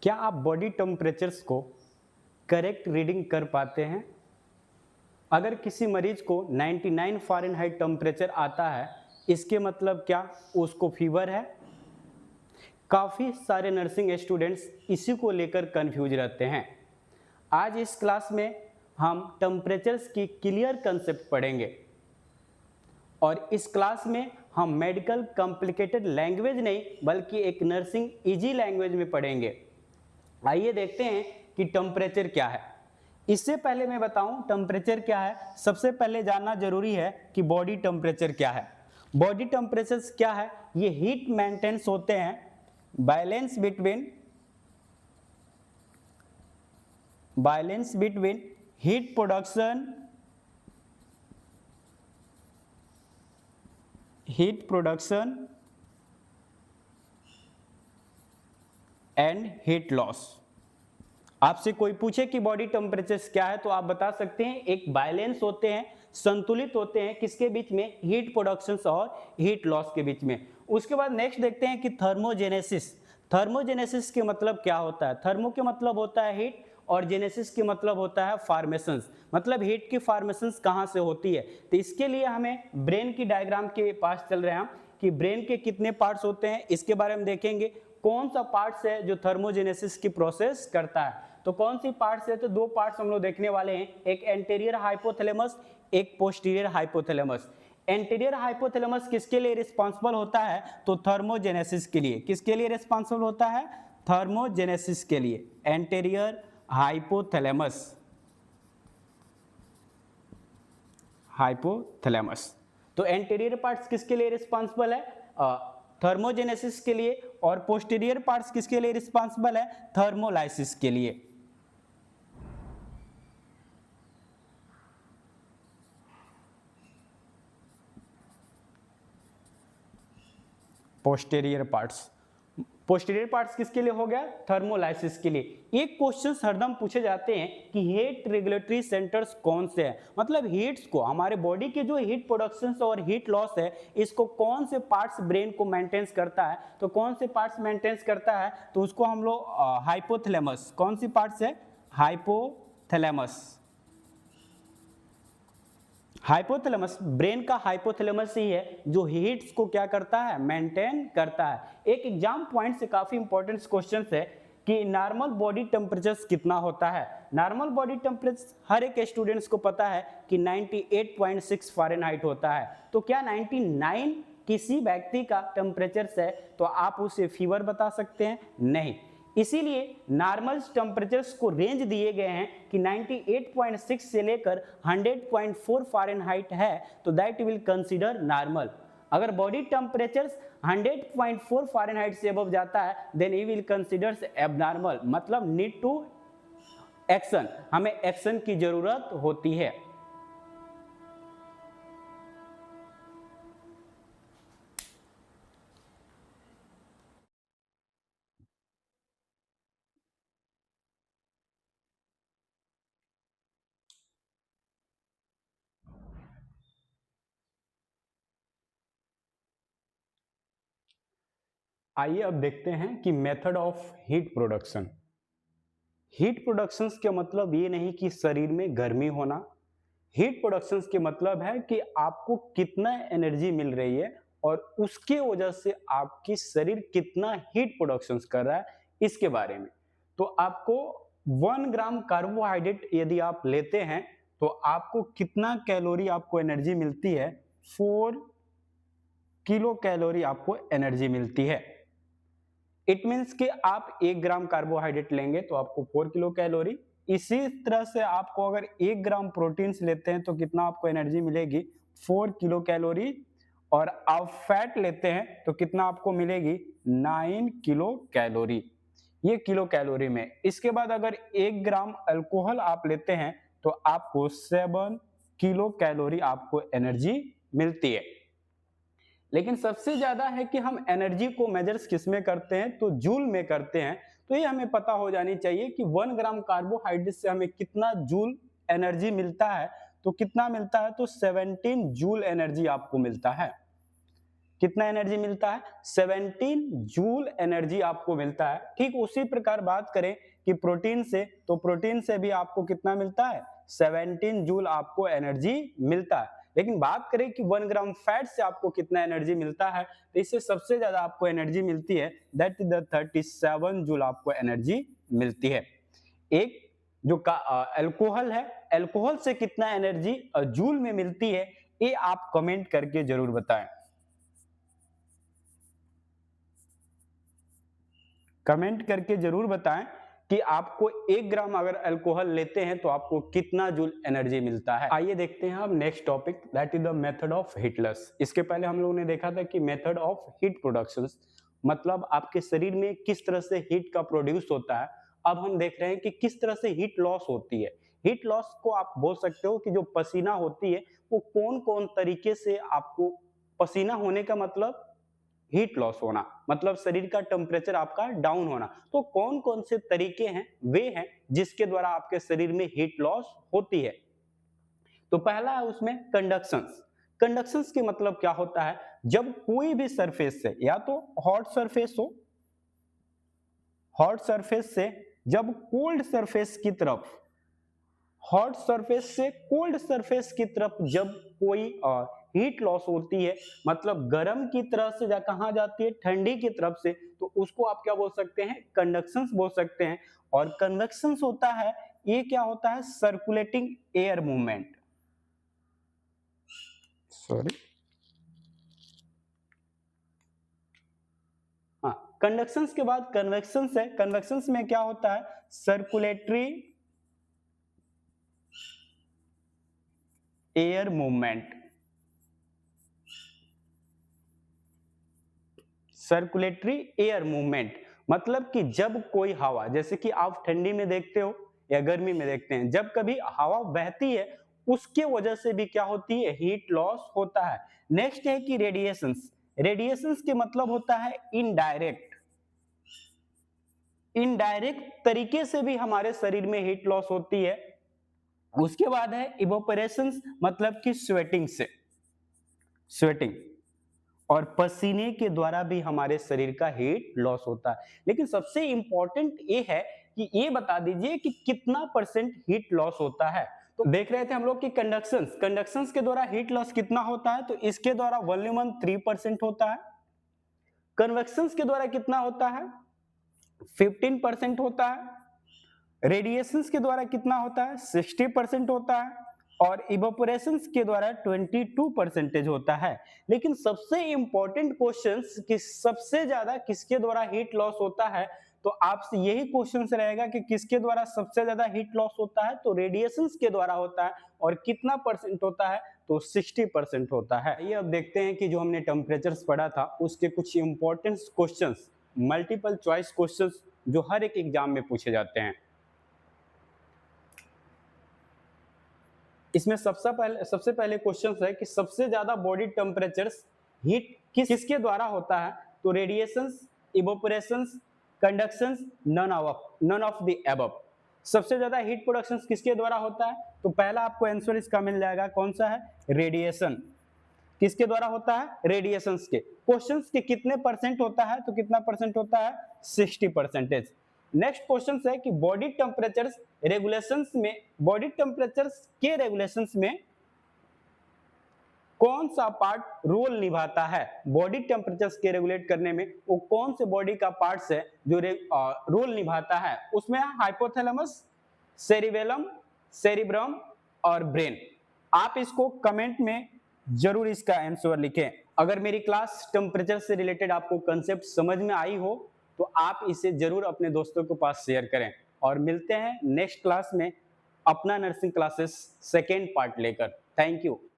क्या आप body temperatures को करेक्ट रीडिंग कर पाते हैं? अगर किसी मरीज को 99 फ़ारेनहाइट टेम्परेचर आता है, इसके मतलब क्या उसको फीवर है? काफ़ी सारे नर्सिंग स्टूडेंट्स इसी को लेकर कंफ्यूज रहते हैं। आज इस क्लास में हम टेम्परेचर्स की क्लियर कंसेप्ट पढ़ेंगे और इस क्लास में हम मेडिकल कॉम्प्लिकेटेड लैंग्वेज नहीं बल्कि एक नर्सिंग इजी लैंग्वेज में पढ़ेंगे। आइए देखते हैं कि टेम्परेचर क्या है। इससे पहले मैं बताऊं टेम्परेचर क्या है, सबसे पहले जानना जरूरी है कि बॉडी टेम्परेचर क्या है। बॉडी टेम्परेचर क्या है? ये हीट मेंटेनेंस होते हैं, balance between heat production and heat loss. आपसे कोई पूछे कि बॉडी टेम्परेचर क्या है तो आप बता सकते हैं एक बैलेंस होते हैं, संतुलित होते हैं किसके बीच में? हीट प्रोडक्शन और हीट लॉस के बीच में। उसके बाद नेक्स्ट देखते हैं कि थर्मोजेनेसिस। थर्मोजेनेसिस के मतलब क्या होता है? थर्मो के मतलब होता है हीट और जेनेसिस के मतलब होता है फॉर्मेशंस, मतलब हीट की फॉर्मेशंस कहाँ से होती है। तो इसके लिए हमें ब्रेन की डायग्राम के पास चल रहे हैं हम कि ब्रेन के कितने पार्ट्स होते हैं, इसके बारे में देखेंगे। कौन सा पार्ट्स है जो थर्मोजेनेसिस की प्रोसेस करता है? तो कौन सी पार्ट्स है? तो दो पार्ट्स हम लोग देखने वाले हैं, एक एंटीरियर हाइपोथैलेमस, एक पोस्टीरियर हाइपोथैलेमस। एंटीरियर हाइपोथैलेमस किसके लिए रिस्पांसिबल होता है? तो थर्मोजेनेसिस के लिए। किसके लिए रिस्पांसिबल होता है? थर्मोजेनेसिस के लिए। Anterior hypothalamus. तो एंटीरियर पार्ट्स किसके लिए रिस्पांसिबल है? थर्मोजेनेसिस के लिए। और पोस्टीरियर पार्ट्स किसके लिए रिस्पांसिबल है? थर्मोलाइसिस के लिए। पोस्टीरियर पार्ट्स किसके लिए हो गया? थर्मोलाइसिस के लिए। एक क्वेश्चन हरदम पूछे जाते हैं कि हीट रेगुलेटरी सेंटर्स कौन से हैं, मतलब हीट्स को, हमारे बॉडी के जो हीट प्रोडक्शन और हीट लॉस है, इसको कौन से पार्ट्स ब्रेन को मेंटेन्स करता है? तो कौन से पार्ट्स मेंटेन्स करता है? तो उसको हम लोग हाइपोथैलेमस। कौन सी पार्ट्स है? हाइपोथैलेमस। ब्रेन का हाइपोथैलेमस ही है जो हीट्स को क्या करता है? मेंटेन करता है। एक एग्जाम पॉइंट से काफी इंपॉर्टेंट क्वेश्चन है कि नॉर्मल बॉडी टेम्परेचर कितना होता है। नॉर्मल बॉडी टेम्परेचर हर एक स्टूडेंट्स को पता है कि 98.6 फ़ारेनहाइट होता है। तो क्या 99 किसी व्यक्ति का टेम्परेचर है तो आप उसे फीवर बता सकते हैं? नहीं। इसीलिए नॉर्मल टेम्परेचर्स को रेंज दिए गए हैं कि 98.6 से लेकर 100.4 फ़ारेनहाइट है तो दैट विल कंसीडर नॉर्मल। अगर बॉडी टेम्परेचर 100.4 फ़ारेनहाइट से अबव जाता है then he will consider abnormal, मतलब नीड टू एक्शन, हमें एक्शन की जरूरत होती है। आइए अब देखते हैं कि method of heat production. Heat productions के मतलब ये नहीं कि शरीर में गर्मी होना। हीट प्रोडक्शंस के मतलब है कि आपको कितना एनर्जी मिल रही है और उसके वजह से आपकी शरीर कितना हीट प्रोडक्शंस कर रहा है, इसके बारे में। तो आपको 1 ग्राम कार्बोहाइड्रेट यदि आप लेते हैं तो आपको कितना कैलोरी आपको एनर्जी मिलती है? 4 किलो कैलोरी आपको एनर्जी मिलती है। इट मीन्स कि आप 1 ग्राम कार्बोहाइड्रेट लेंगे तो आपको 4 किलो कैलोरी। इसी तरह से आपको अगर 1 ग्राम प्रोटीन्स लेते हैं तो कितना आपको एनर्जी मिलेगी? 4 किलो कैलोरी। और आप फैट लेते हैं तो कितना आपको मिलेगी? 9 किलो कैलोरी। ये किलो कैलोरी में। इसके बाद अगर 1 ग्राम अल्कोहल आप लेते हैं तो आपको 7 किलो कैलोरी आपको एनर्जी मिलती है। लेकिन सबसे ज्यादा है कि हम एनर्जी को मेजर्स किस में करते हैं? तो जूल में करते हैं। तो ये हमें पता हो जानी चाहिए कि 1 ग्राम कार्बोहाइड्रेट से हमें कितना जूल एनर्जी मिलता है। तो कितना मिलता है? तो 17 जूल एनर्जी आपको मिलता है। कितना एनर्जी मिलता है? 17 जूल एनर्जी आपको मिलता है। ठीक उसी प्रकार बात करें कि प्रोटीन से, तो प्रोटीन से भी आपको कितना मिलता है? 17 जूल आपको एनर्जी मिलता है। लेकिन बात करें कि 1 ग्राम फैट से आपको कितना एनर्जी मिलता है, तो इससे सबसे ज्यादा आपको एनर्जी मिलती है, दैट इज द 37 जूल आपको एनर्जी मिलती है। एक जो अल्कोहल है, अल्कोहल से कितना एनर्जी जूल में मिलती है, ये आप कमेंट करके जरूर बताएं। कमेंट करके जरूर बताएं कि आपको 1 ग्राम अगर अल्कोहल लेते हैं तो आपको कितना जूल एनर्जी मिलता है। आइए देखते हैं हम next topic, that is the method of heat loss. इसके पहले हम लोगों ने देखा था कि मेथड ऑफ हीट प्रोडक्शन मतलब आपके शरीर में किस तरह से हीट का प्रोड्यूस होता है। अब हम देख रहे हैं कि किस तरह से हीट लॉस होती है। हीट लॉस को आप बोल सकते हो कि जो पसीना होती है वो कौन कौन तरीके से आपको, पसीना होने का मतलब हीट लॉस होना, मतलब शरीर का टेम्परेचर आपका डाउन होना। तो कौन कौन से तरीके हैं, वे हैं जिसके द्वारा आपके शरीर में हीट लॉस होती है। तो पहला है उसमें कंडक्शंस। कंडक्शंस के मतलब क्या होता है, जब कोई भी सरफेस से, या तो हॉट सरफेस हो, हॉट सरफेस से जब कोल्ड सरफेस की तरफ, हॉट सरफेस से कोल्ड सरफेस की तरफ जब कोई हीट लॉस होती है, मतलब गर्म की तरफ से कहां जाती है, ठंडी की तरफ से, तो उसको आप क्या बोल सकते हैं? कंडक्शंस बोल सकते हैं। और कन्वेक्शंस होता है, ये क्या होता है? Circulating air movement. सॉरी, हाँ, कंडक्शंस के बाद कन्वेक्शंस है। कन्वेक्शंस में क्या होता है? Circulatory air movement. Circulatory air movement मतलब कि जब कोई हवा, जैसे कि आप ठंडी में देखते हो या गर्मी में देखते हैं, जब कभी हवा बहती है उसके वजह से भी क्या होती है? हीट लॉस होता है। नेक्स्ट है कि रेडिएशंस। रेडिएशंस के मतलब होता है इनडायरेक्ट, इनडायरेक्ट तरीके से भी हमारे शरीर में हीट लॉस होती है। उसके बाद है इवोपरेशंस, मतलब कि स्वेटिंग से, स्वेटिंग और पसीने के द्वारा भी हमारे शरीर का हीट लॉस होता है। लेकिन सबसे इंपॉर्टेंट ये है कि ये बता दीजिए कि कितना परसेंट हीट लॉस होता है। तो देख रहे थे हम लोग कि कंडक्शंस, कंडक्शंस के द्वारा हीट लॉस कितना होता है, तो इसके द्वारा वॉल्यूम 3% होता है। कन्वेक्शंस के द्वारा कितना होता है? 15% होता है। रेडिएशंस के द्वारा कितना होता है? 60% होता है। और इवेपोरेशंस के द्वारा 22% होता है। लेकिन सबसे इंपॉर्टेंट क्वेश्चंस कि सबसे ज्यादा किसके द्वारा हीट लॉस होता है, तो आपसे यही क्वेश्चन रहेगा कि किसके द्वारा सबसे ज्यादा हीट लॉस होता है, तो रेडिएशंस के द्वारा होता है। और कितना परसेंट होता है, तो 60% होता है। ये अब देखते हैं कि जो हमने टेम्परेचर्स पढ़ा था उसके कुछ important questions, multiple choice questions जो हर एक एग्जाम में पूछे जाते हैं। इसमें सबसे पहले क्वेश्चन है कि सबसे ज्यादा बॉडी टेम्परेचर्स हीट किसके द्वारा होता है, तो radiations, evaporations, conductions, none of the above. सबसे ज्यादा हीट प्रोडक्शन किसके द्वारा होता है, तो पहला आपको आंसर इसका मिल जाएगा, कौन सा है? रेडिएशन। किसके द्वारा होता है? रेडिएशंस के। क्वेश्चंस के कितने परसेंट होता है, तो कितना परसेंट होता है? 60%। नेक्स्ट क्वेश्चन है कि बॉडी टेम्परेचर्स रेगुलेशंस में, बॉडी टेम्परेचर्स के रेगुलेशंस में कौन सा पार्ट रोल निभाता है? बॉडी टेम्परेचर्स के रेगुलेट करने में वो कौन से बॉडी का पार्ट्स है जो रोल निभाता है? उसमें हाइपोथैलेमस, सेरिबेलम, सेरिब्रम और ब्रेन। आप इसको कमेंट में जरूर इसका आंसर लिखें। अगर मेरी क्लास टेम्परेचर से रिलेटेड आपको कंसेप्ट समझ में आई हो तो आप इसे जरूर अपने दोस्तों के पास शेयर करें। और मिलते हैं नेक्स्ट क्लास में अपना नर्सिंग क्लासेस सेकेंड पार्ट लेकर। Thank you.